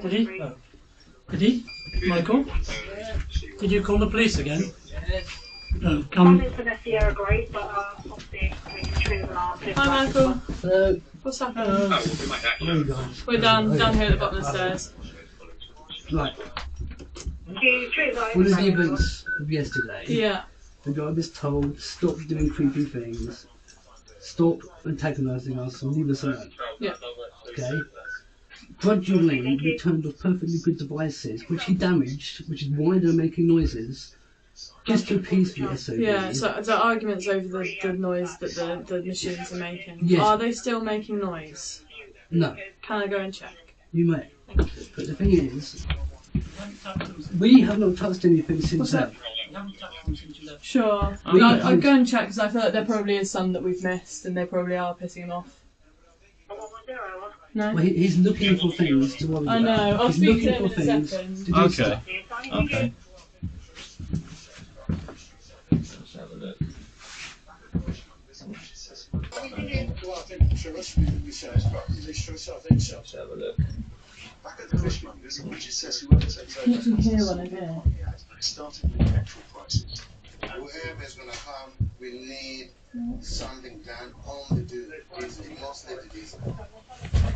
Did he? Oh. Did he? Michael? Did you call the police again? Come. Hi Michael. Hello. What's happening? Hello. We're down here at the bottom of the stairs. Right. One of the events of yesterday, Yeah. the guy was told, stop doing creepy things, stop antagonising us and leave us alone. Yeah. Okay? Grudgingly, we turned off perfectly good devices, which he damaged, which is why they're making noises, just to appease the SOB. Yeah, so the arguments over the noise that the machines are making. Yes. Are they still making noise? No. Can I go and check? You may. But the thing is, we have not touched anything since then. Sure. I'll go and check because I feel like there probably is some that we've missed and they probably are pissing him off. No? Well, he's looking for things to worry about. I know. I'll He's speak to looking him for in a things second. to do Okay. stuff. Okay. Let's have a look. Let's have a look. You can hear one in here. Whoever is going to come, we need something done on the diesel, mostly the diesel.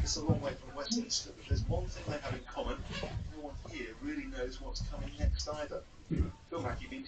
It's a long way from Westminster, but there's one thing they have in common. No one here really knows what's coming next either. Feel like you've been...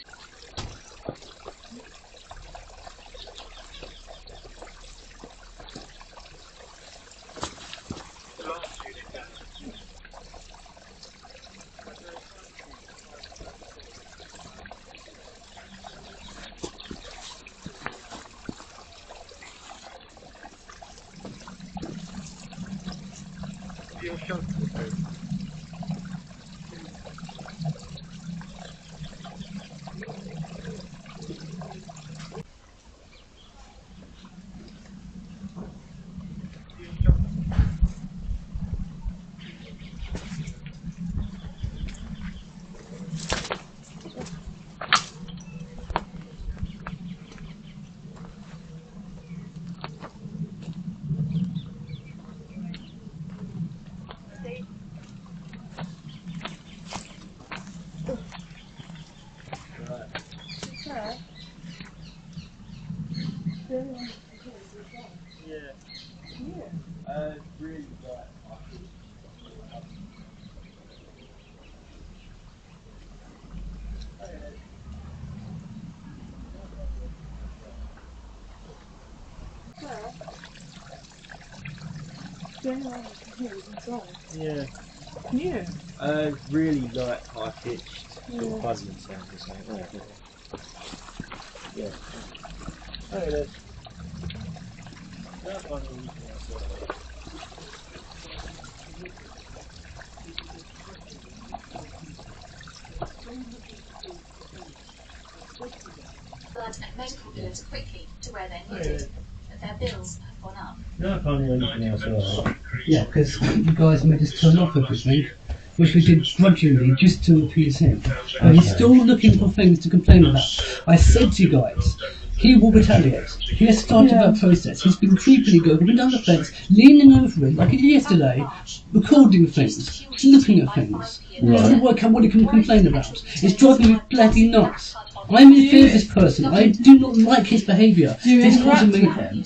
Really bad. Yeah. Can you? Really light, high pitched, sort of buzzing sound or something. Yeah. Oh, it is. That one we can also. Blood and medical goods quickly to where they're needed, but their bills have gone up. No, I can't hear anything else at all. Yeah, because you guys made us turn off everything, which we did grudgingly just to appease him. And he's still looking for things to complain about. I said to you guys, he will retaliate. He has started that process. He's been creepily going up and down the fence, leaning over it like he did yesterday, recording things, looking at things, trying to work out what he can complain about. It's driving me bloody nuts. I'm in fear of this person. I do not like his behaviour. He's causing mayhem.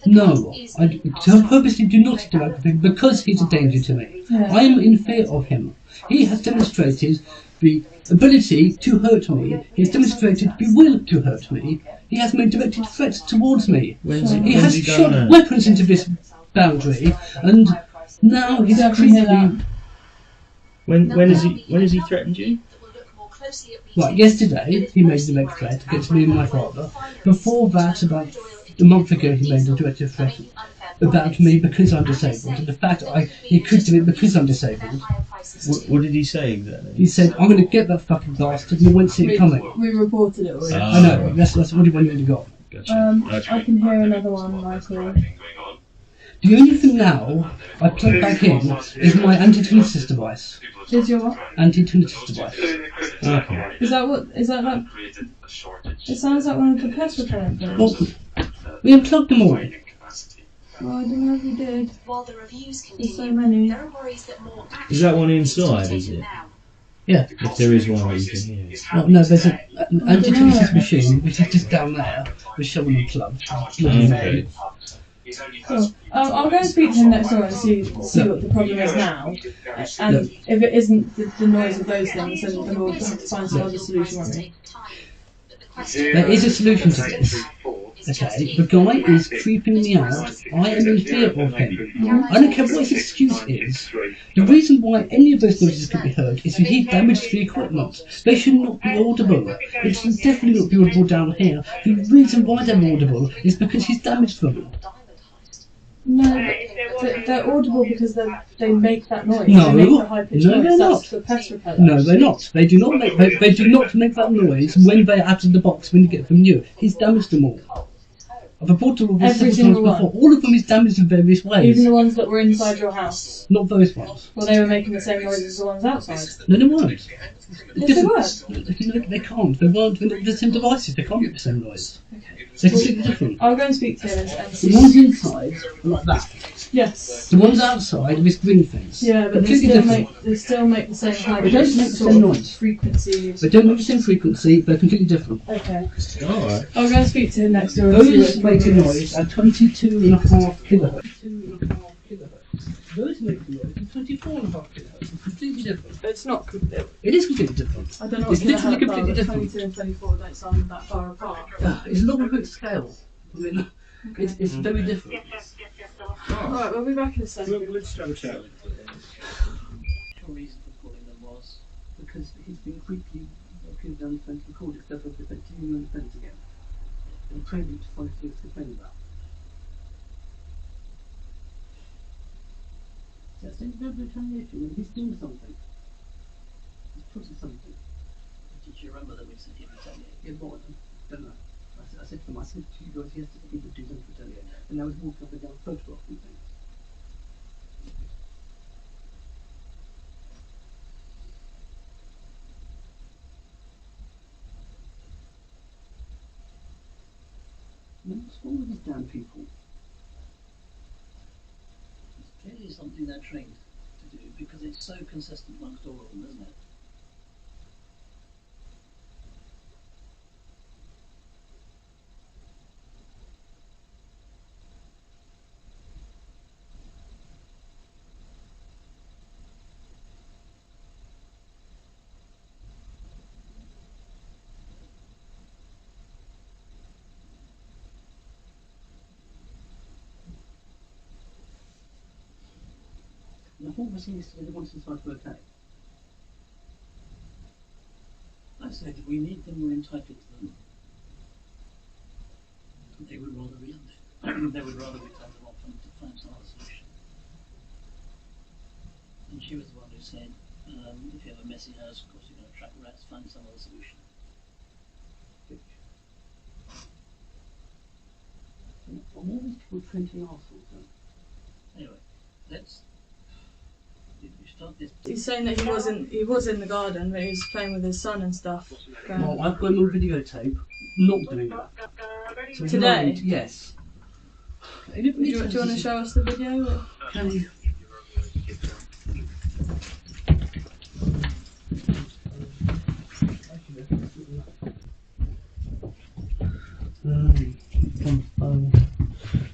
No, I purposely do not interact with him because he's a danger to me. I am in fear of him. He has demonstrated the ability to hurt me. He has demonstrated the will to hurt me. He has made directed threats towards me. He has shot weapons into this boundary, and now he's creepily... When has he threatened you? Right, yesterday he made a direct threat against me and my father. Before that, about a month ago, he made a direct threat about me because I'm disabled, and the fact he could do it because I'm disabled. What did he say exactly? He said, I'm going to get that fucking bastard, and you won't see it coming. We reported it already. I know, that's what you already got. Gotcha. I can hear another one, Michael. The only thing now I plug back in is my anti-tinnitus device. Is your what? Anti-tinnitus device. Okay. Is that it sounds like one of the pest repellent things. Well, we unplugged them all. Well, I don't know if we did. While the reviews There's so continue, many. there are worries that more action Is that one needs to be inside, is taken it? now. Yeah. If there is one that you can hear. Oh, no, there's an anti-crisis machine, which is just down there, with showing the club. Okay. I'll go and speak to him next door and see what the problem is now. And if it isn't the noise of those things, then we'll have to find some other solution, won't we? There is a solution to this. Okay, the guy is creeping me out. I am in fear of him. I don't care what his excuse is. The reason why any of those noises can be heard is that he damaged the equipment. They should not be audible. It should definitely not be audible down here. The reason why they're audible is because he's damaged them. No, they're audible because they make that noise. No. They make the high-pitched No, noise. they're That's not. the pest repeller. No, they're not. They do not make. They do not make that noise when they're out of the box when you get them new. He's damaged them all. I've reported all this Every several times single before. All of them is damaged in various ways. Even the ones that were inside your house. Not those ones. Well, they were making the same noise as the ones outside. No, they weren't. Yes, they were. They can't. They weren't. They're the same devices. They can't make the same noise. Okay. They're completely different. I'll go and speak to him and The see. ones inside are like that. Yes. The ones outside are these green things. Yeah, but they Completely still different. make the same high They don't make the sort same of noise. frequency. They don't make the same frequency. They're completely different. Okay. Alright. I'll go and speak to him next door and see Those what make a the problem noise is. at 22.5 kilohertz. 22.5 kilohertz. Those make a noise at 24.5 kilohertz. It's completely different. It's not. It is completely different. I don't know It's what's going to literally happen. completely different. 22 and 24 don't sound that far apart. It's not a good scale. I mean, it's very different. Alright, we'll be back in a second. We'll just have a chat with him. The reason for calling them was because he's been quickly walking down the fence recording stuff of the continuing on the fence again. And probing to find things to complain about. So that's a bit of retaliation when he's doing something. He's putting something. Did you remember that we said he'd retaliate? Yeah, but I don't know. I said to them, I said to you guys yesterday he would do something to retaliate. And I was walking up and down photographing things. What's wrong with these damn people? It's clearly something they're trained to do because it's so consistent amongst all of them, isn't it? And I thought we're seeing yesterday the ones inside were okay. I said we need them, we're entitled to them. They would rather be they would rather we turned them off and to find some other solution. And she was the one who said, if you have a messy house, of course you're going to attract rats, find some other solution. And all these people printing arseholes then. Anyway, let's you start this. He's saying that he was in the garden, but he was playing with his son and stuff. Well, I've got him on videotape, not doing that. So Today? Yes. Do you want to show us the video? Or? Can you?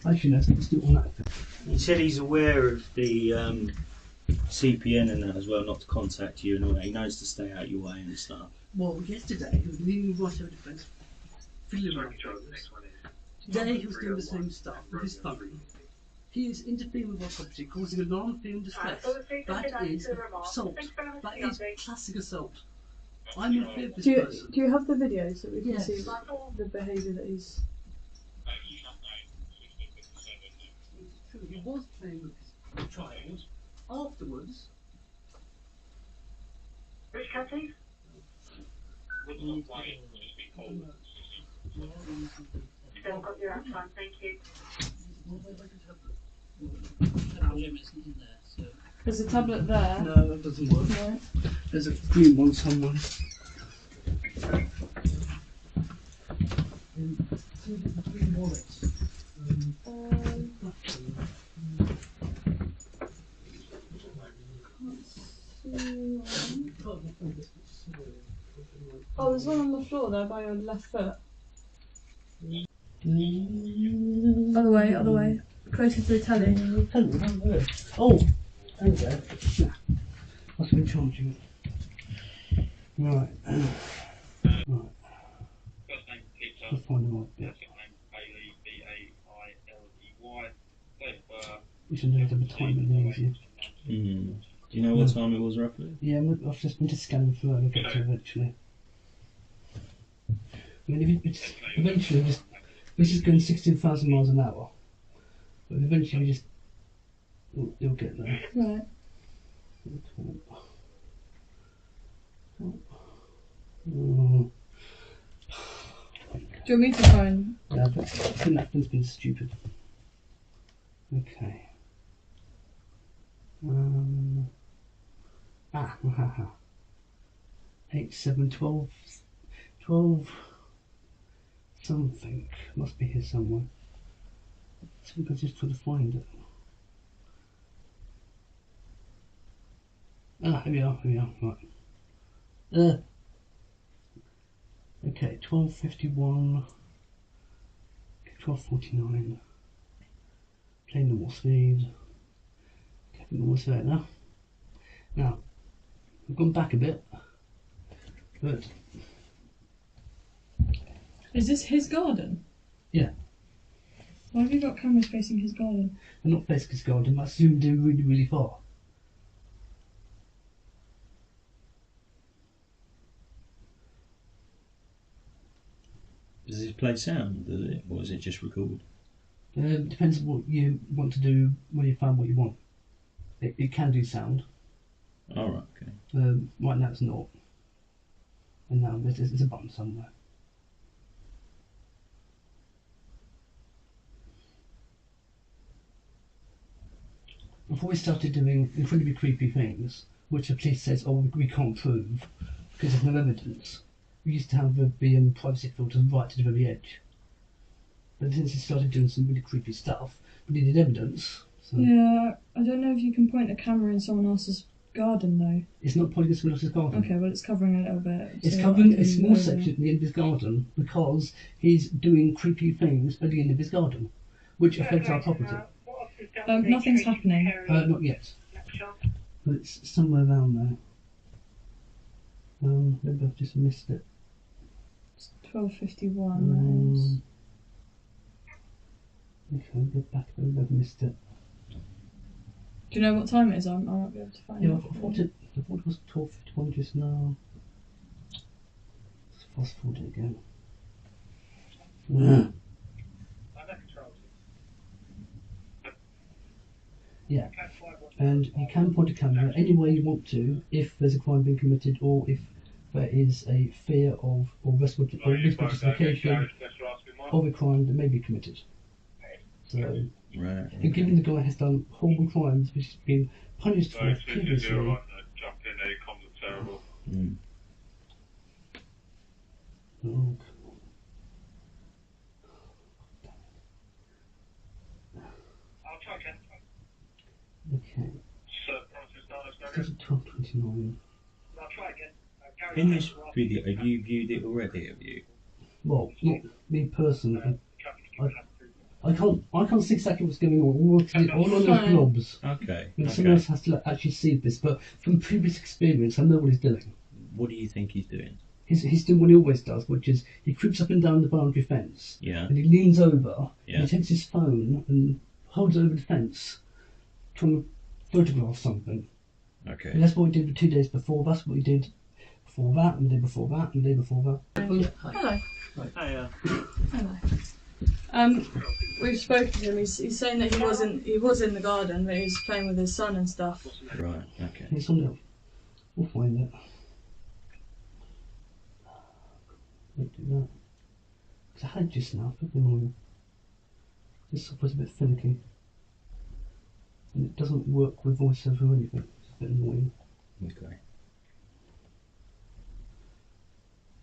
Actually, let's do it on that. He said he's aware of the CPN and that as well, not to contact you and all that. He knows to stay out your way and stuff. Well, yesterday he was leaning right over the fence, fiddling around with us. Today he was doing the same stuff with his phone. He is interfering with our property, causing alarm, fear and distress. That is assault. That is classic assault. I'm in fear of this person. Do you have the video so we can Yes. see the behaviour that he's... It's true, he was playing with his child. Afterwards, Which country? Still got your answer, thank you. There's a tablet there. no, that doesn't work. No. There's a green one somewhere. Green wallets. the floor there by your left foot. Other way. Closer to the telly. Oh, there we go. Must have been charging. Right. Right. Let's find the right bit. We should know the time and easier. Do you know what time it was roughly? Yeah, I've just been scanning through and I'll get to it eventually. I mean, if eventually we're just going 16,000 miles an hour. But eventually we just, it'll get there. Right. Oh. Do you want me to try and... Yeah, but I think that one's been stupid. Okay. 8, 7, 12, 12 something. Must be here somewhere. I think I just try to find it. Here we are, right. Okay, 12:51, 12:49. Play normal speed. Okay, normal speed now. Now, I've gone back a bit, but... Is this his garden? Yeah. Why have you got cameras facing his garden? I'm not facing his garden, but I zoomed in really, really far. Does it play sound, does it? Or is it just record? Depends on what you want to do when you find what you want. It can do sound. Alright, okay. Right now it's not. And now there's a button somewhere. Before we started doing incredibly creepy things, which the police says, oh, we can't prove because there's no evidence, we used to have the privacy filters right to the very edge. But since he started doing some really creepy stuff, we needed evidence. So Yeah, I don't know if you can point a camera in someone else's garden though. it's not pointing at someone else's garden. Okay, well it's covering a little bit. It's so covering I a can small over. section at the end of his garden because he's doing creepy things at the end of his garden, which affects our property. Nothing's happening. Not yet. But it's somewhere around there. Maybe I've just missed it. It's 12:51. Okay, I'll go back. Maybe I've missed it. Do you know what time it is? I might be able to find Yeah, it. I thought it was 12:51 just now. Let's fast forward it again. Yeah, and you can point a camera any way you want to if there's a crime being committed or if there is a fear of or risk of justification of a crime that may be committed. So, Right. and given the guy has done horrible crimes which has been punished for previously. Oh, okay. This is 12:29. In this video, have you viewed it already, have you? Well, not me personally. I can't see exactly what's going on. All on those blobs. Okay. And someone else has to actually see this, but from previous experience, I know what he's doing. What do you think he's doing? He's doing what he always does, which is he creeps up and down the boundary fence. Yeah. And he leans over. Yeah. And he takes his phone and holds it over the fence, trying to photograph something. Okay. And that's what he did the 2 days before. That's what he did before that, and the day before that, and the day before that. Hello. Hiya. Hello. We've spoken to him. He's saying that he was in the garden, but he was playing with his son and stuff. Right, okay. It's on there. We'll find it. Don't do that. Because I had it just now, it's annoying. This software's a bit finicky. And it doesn't work with voiceover or anything. It's a bit annoying. Okay.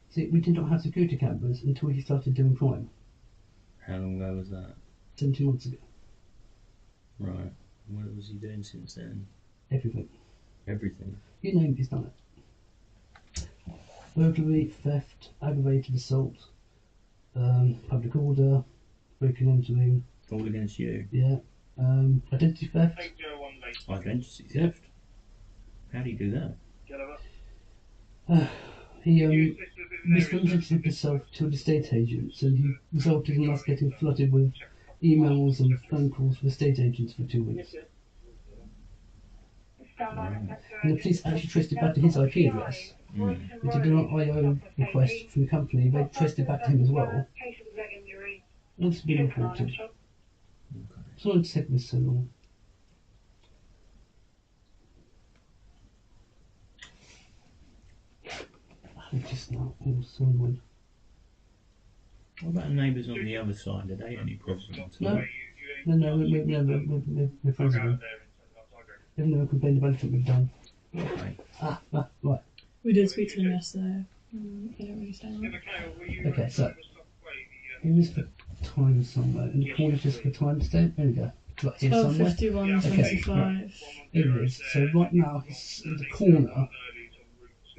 See, we did not have security cameras until he started doing crime. How long ago was that? 17 months ago. Right. What was he doing since then? Everything. Everything. You name it, he's done it. burglary, theft, aggravated assault, public order, breaking and entering. All against you. Yeah. Identity theft. Identity theft? How do you do that? He misrepresented himself to an estate agent, and he resulted in us getting flooded with emails and phone calls from estate agents for 2 weeks. And the police actually traced it back to his IP address. They did an IO request from the company, they traced it back to him as well. All this has been reported. So I'm taking this so long. I'm just not all so annoyed. What about neighbours on the other side? Are they any problems? No, we're friends with them. They've never complained about anything we've done. Okay. Right. We did speak to them yesterday. They don't really stand. Okay, so here is the time somewhere. In the corner just for time stamp. There we go. Right here somewhere. 12:51:25. Here it is. So right now he's in the corner.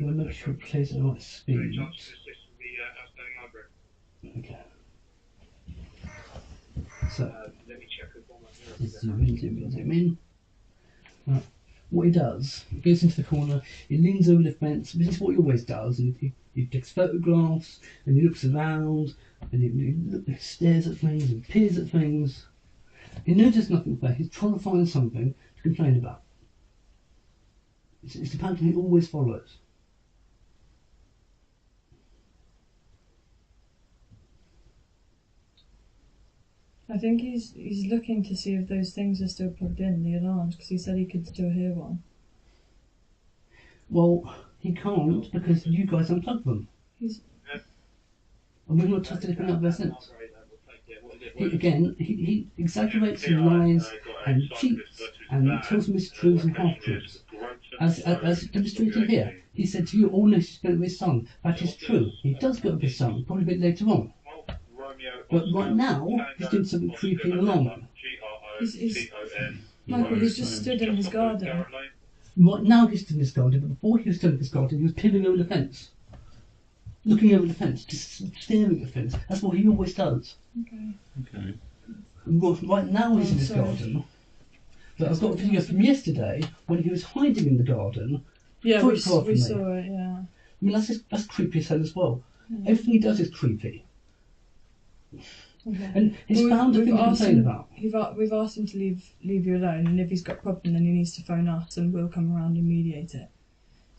I'm going to make sure it plays at the right speed. Okay. So let's zoom in. Right. What he does, he goes into the corner, he leans over the fence, which is what he always does. He takes photographs and he looks around and he stares at things and peers at things. He knows there's nothing there. He's trying to find something to complain about. It's the pattern he always follows. I think he's looking to see if those things are still plugged in, the alarms, because he said he could still hear one. Well, he can't because you guys unplugged them. And we've not touched anything out there since. He exaggerates and lies and cheats and tells mistruths and half-truths. As demonstrated here, he said to you, all this is going with his son. That is true. He does go with his son, probably a bit later on. But right now, he's doing something creepy and alarming. Michael, he's just stood in his garden. Right now he's stood in his garden, but before he was stood in his garden, he was peering over the fence. Looking over the fence, just staring at the fence. That's what he always does. Okay. Right now he's in his garden. But I've got a video from yesterday when he was hiding in the garden. Yeah, we saw it, yeah. I mean, that's creepy as hell as well. Yeah. Everything he does is creepy. Okay. And he's found a thing to complain about. We've asked him to leave you alone, and if he's got a problem, then he needs to phone us, and we'll come around and mediate it.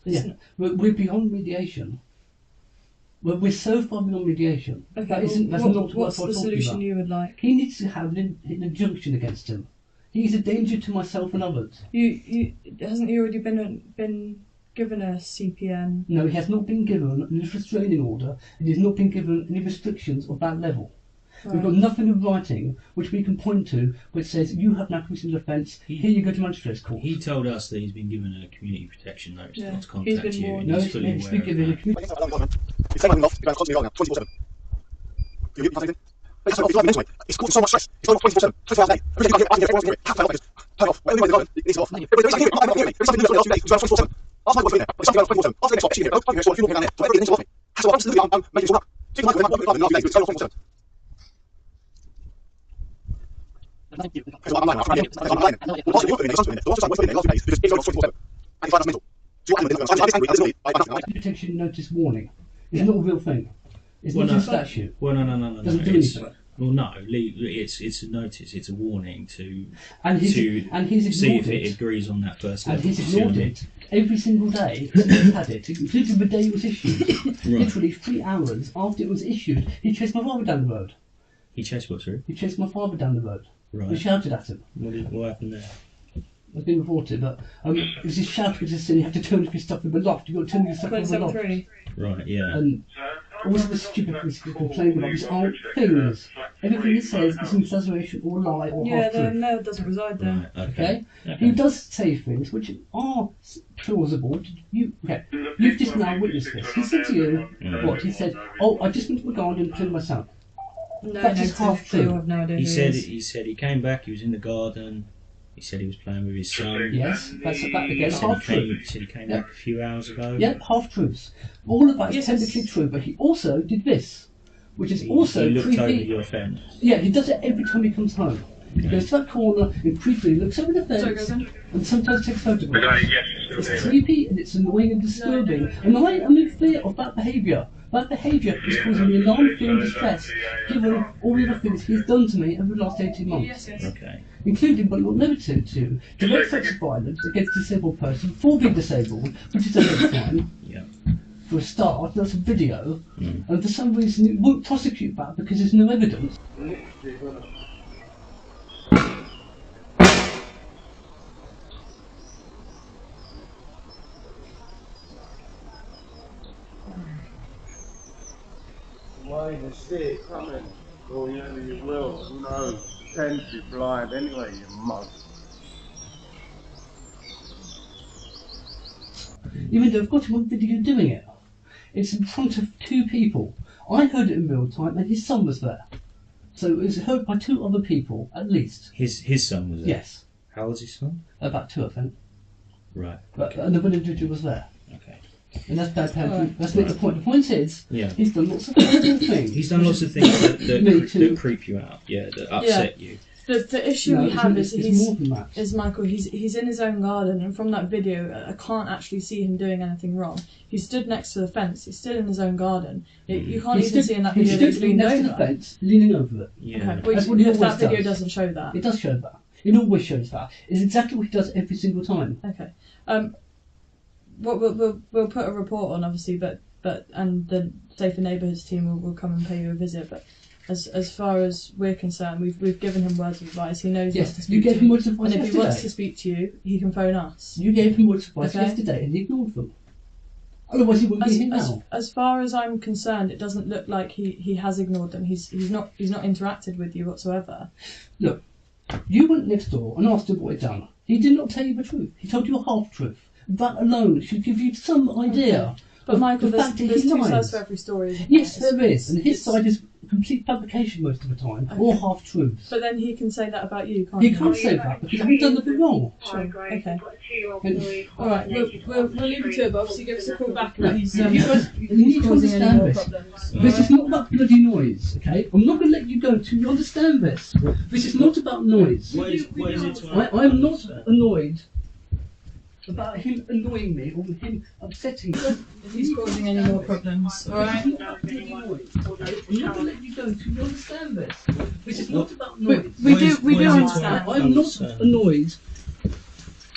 Yeah, we're beyond mediation. We're so far beyond mediation. Okay, what's the solution you would like? He needs to have an injunction against him. He's a danger to myself and others. Hasn't he already been given a CPN? No, he has not been given a restraining order, and he has not been given any restrictions of that level. Right. We've got nothing in writing which we can point to which says you have now committed an offence, here you go to magistrate's court. He told us that he's been given a community protection notice not to contact you, and no, he's fully he's aware been given a of that. It's saying off, you're constantly on now, 24/7. You get nothing? It's not mentally. It's causing so much stress. It's not 24/7, 24 hours a day. Every day you can't get everyone's hearing it. Have to just turn off. Whatever you it needs off. Everybody's hearing it. I'm not hearing it. There's something new that's on the last few days. It's 24/7. Last night was in there. But something else 24/7. After the next one, she's here. I'm here. So a few more down there. So everything needs off me. So I'm just literally, I'm making it all up. See, Michael, I'm working in the last few days. It's turn off 24/7. Because I'm lying. I'm lying. I'm lying. The last thing you're doing, there's something in there. The last time we're in there, the last few days, because it's on 24/7. And you find us mental. So I'm just angry. I'm just protection notice warning. It's not a real thing. It's not a statute. Well, no. Doesn't do anything. Well, no. It's a notice. It's a warning to he's see if it agrees on that first level. And he's ignored it every single day since he's had it, including the day it was issued. Right. Literally 3 hours after it was issued, he chased my father down the road. He chased what, sorry? He chased my father down the road. Right. He shouted at him. What happened there? It's been reported, but it was just shouting at us, and you have to turn your stuff in the loft. You've got to turn your stuff in the loft. Right, yeah. And all of the stupid things he's complaining about, which aren't things. Everything he says is an exaggeration or lie or half-truth. Yeah, no, it doesn't reside there. Right, okay? He does say things which are plausible. You've just now witnessed this. He said to you, what? He said, oh, I just went to the garden and killed my son. No, that's just half true. He said he came back, he was in the garden, He said he was playing with his son. Yes, that's that again, He said half true. he said he came back a few hours ago. Yeah, half truths. All of that is Yes, technically true, but he also did this, which is He also looked over creepy. your fence. Yeah, he does it every time he comes home. He goes to that corner and creepily looks over the Sorry, fence go on. and sometimes takes photographs. It's creepy and it's annoying and disturbing, and I am in fear of that behaviour. That behaviour is causing me alarm, fear and distress, given all the other things he's done to me over the last 18 months. Okay. Including but not limited to direct threats of violence against a disabled person for being disabled, which is a hate crime. Yeah. For a start, that's a video, and for some reason it won't prosecute that because there's no evidence. Why to see it coming? Or you will, who knows? Tend to be blind anyway, you mug. Even though I've got him on video doing it. It's in front of 2 people. I heard it in real time and his son was there. So it was heard by 2 other people, at least. His son was there? Yes. How old's his son? About 2, I think. Right. But another individual was there. Okay. And that's bad parenting. That's not the point. The point is, Yeah. he's done lots of horrible things. He's done lots of things that creep you out, that upset you. The issue No, we have it's is more than that. is Michael. He's in his own garden, and from that video, I can't actually see him doing anything wrong. He stood next to the fence. He's still in his own garden. You can't even see in that video that he's leaned next to the over. fence, leaning over it. Yeah. Okay, That's which, what he that always video does. doesn't show that. It does show that. It always shows that. It's exactly what he does every single time. Okay. We'll put a report on, obviously, but and the Safer Neighbourhoods team will come and pay you a visit. But as far as we're concerned, we've given him words of advice. He knows not to Yes, speak you gave to him you. words of advice And if he wants to yesterday. speak to you, he can phone us. You gave him words of advice Okay. yesterday and he ignored them. Otherwise he wouldn't be here now. As far as I'm concerned, it doesn't look like he has ignored them. He's not interacted with you whatsoever. Look, you went next door and asked him what he'd done. He did not tell you the truth. He told you a half truth. That alone should give you some idea. But of Michael, the there's fact that two he lies. sides for every story. Isn't Yes, there? there is, and his side is complete fabrication most of the time, or half truths. But then he can say that about you, can't He he? can't say that because he hasn't done nothing wrong. Sure. Okay. Okay. All right. We'll leave it to it, but obviously give us a call back No, if he's you guys, you need to causing any understand more this. problems. This is not about bloody noise, okay? I'm not going to let you go until you understand this. This is not about noise. What is it to I'm not annoyed about him annoying me or him upsetting me. If he's causing any more problems. All right. This is not about bloody noise, okay? I'm not going to let you go until you understand this. This is not about noise. We do what is it to understand. I'm not annoyed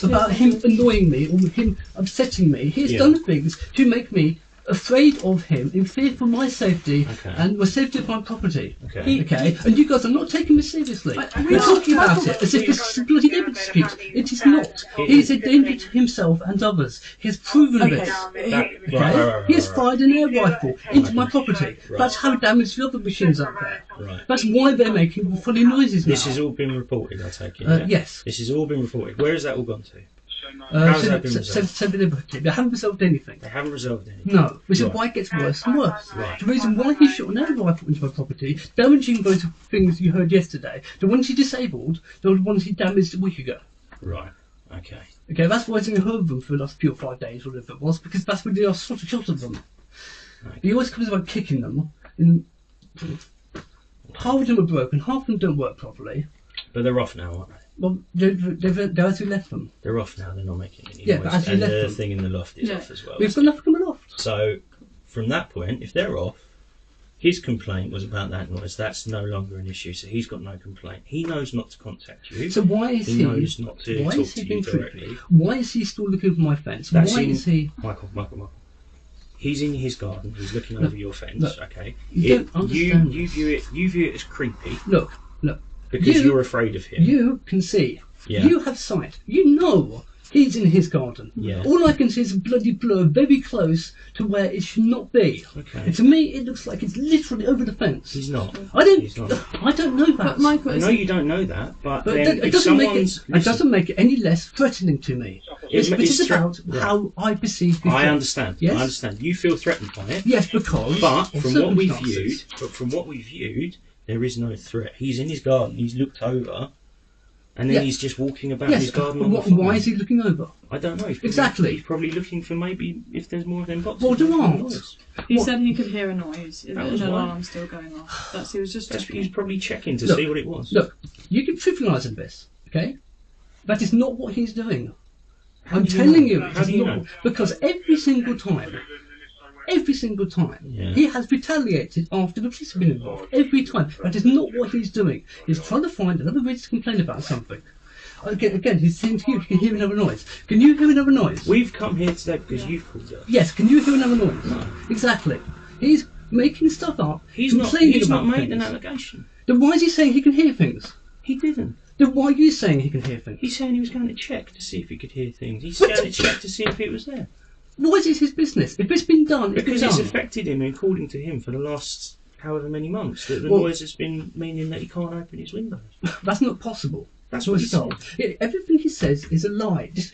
about him annoying me or him upsetting me. He's Yeah. done things to make me afraid of him, in fear for my safety Okay. and the safety of my property. Okay. Okay, and you guys are not taking this seriously. I- We're talking about it as if it's a bloody neighbour dispute. It is not. He is a danger to himself and others. He has proven Okay. this. That, Okay? He has fired an air rifle into my property. Right. That's how damaged the other machines out there. Right. That's why they're making funny noises now. This has all been reported, I take it. Yeah? Yes. This has all been reported. Where has that all gone to? How's that been resolved? They haven't resolved anything. They haven't resolved anything. No, which is Right. why it gets worse and worse. Right. The reason why he shot an air rifle into my property, damaging those things you heard yesterday, the ones he disabled, the ones he damaged a week ago. Right. Okay. Okay, that's why I didn't heard of them for the last 4 or 5 days, or whatever it was, because that's when they are sort of shot of them. Okay. He always comes about kicking them, and half of them are broken, half of them don't work properly. But they're off now, aren't they? Well, they're as we left them. They're off now. They're not making any Yeah, noise. but as you And left the them. thing in the loft is Yeah. off as well. We've got nothing coming off. So, from that point, if they're off, his complaint was about that noise. That's no longer an issue. So he's got no complaint. He knows not to contact you. So why is He knows not to why talk is he to you being directly. creepy? Why is he still looking for my fence? That's Why in- is he? Michael. He's in his garden. He's looking over your fence. look, Okay. you don't understand You view it as creepy Look, because You- you're afraid of him. you can see. Yeah. You have sight. You know he's in his garden. Yeah. All I can see is a bloody blur very close to where it should not be. Okay. And to me, it looks like it's literally over the fence. He's not. He's not. I don't know that. But Michael, I is know you don't know that, but But then it if doesn't make someone's it doesn't make it any less threatening to me. This it's is about right. how I perceive this. I understand. Yes? I understand. You feel threatened by it, Yes, because but of from what we circumstances. viewed, there is no threat. He's in his garden. He's looked over And then Yeah. he's just walking about Yes, his garden. but on the why farm. is he looking over? I don't know. Exactly. He's probably looking for maybe if there's more of them boxes. Well, do making I? noise. He said he could hear a noise, an That was why. alarm still going off. He was just He's checking. probably checking to Look, see what it was. Look, you keep trivialising this, okay? That is not what he's doing. How I'm do you telling know? you, How it's do you not know? because every single time, Yeah. he has retaliated after the police have been involved. Every time. That is not what he's doing. He's trying to find another reason to complain about something. Again, he's saying to you, you can hear another noise. Can you hear another noise? We've come here today because you've called us. Yes, can you hear another noise? No. Exactly. He's making stuff up, He's not complaining about made an things. allegation. Then why is he saying he can hear things? He didn't. Then why are you saying he can hear things? He's saying he was going to check to see if he could hear things. He's But- going to check to see if it was there. Why is it his business? If it's been done, Because it's it's done. affected him, according to him, for the last however many months. That the Well- noise has been meaning that he can't open his windows. That's not possible. That's what he said. Yeah, everything he says is a lie. Just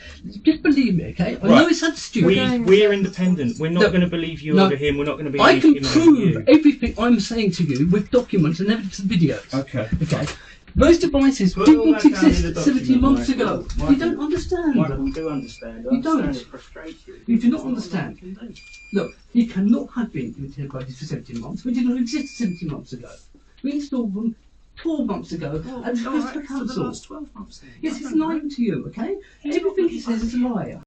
believe me, okay? I Right. know it sounds stupid. We're independent. We're not No. going to believe you No. over him. We're not going to believe I can him over prove you. everything I'm saying to you with documents and evidence and videos. Okay. Okay. Those devices Put all didn't that down in exist the 17 document, months Michael. ago. Michael. You don't understand. Michael, we do understand. I You understand don't. it frustrates you. You do not understand. Look, he cannot have been irritated by this for 17 months. We didn't exist 17 months ago. We installed them 12 months ago at the all right, Crystal for the Council. last 12 months then. Yes, he's lying to you, okay? Everything he says is a liar.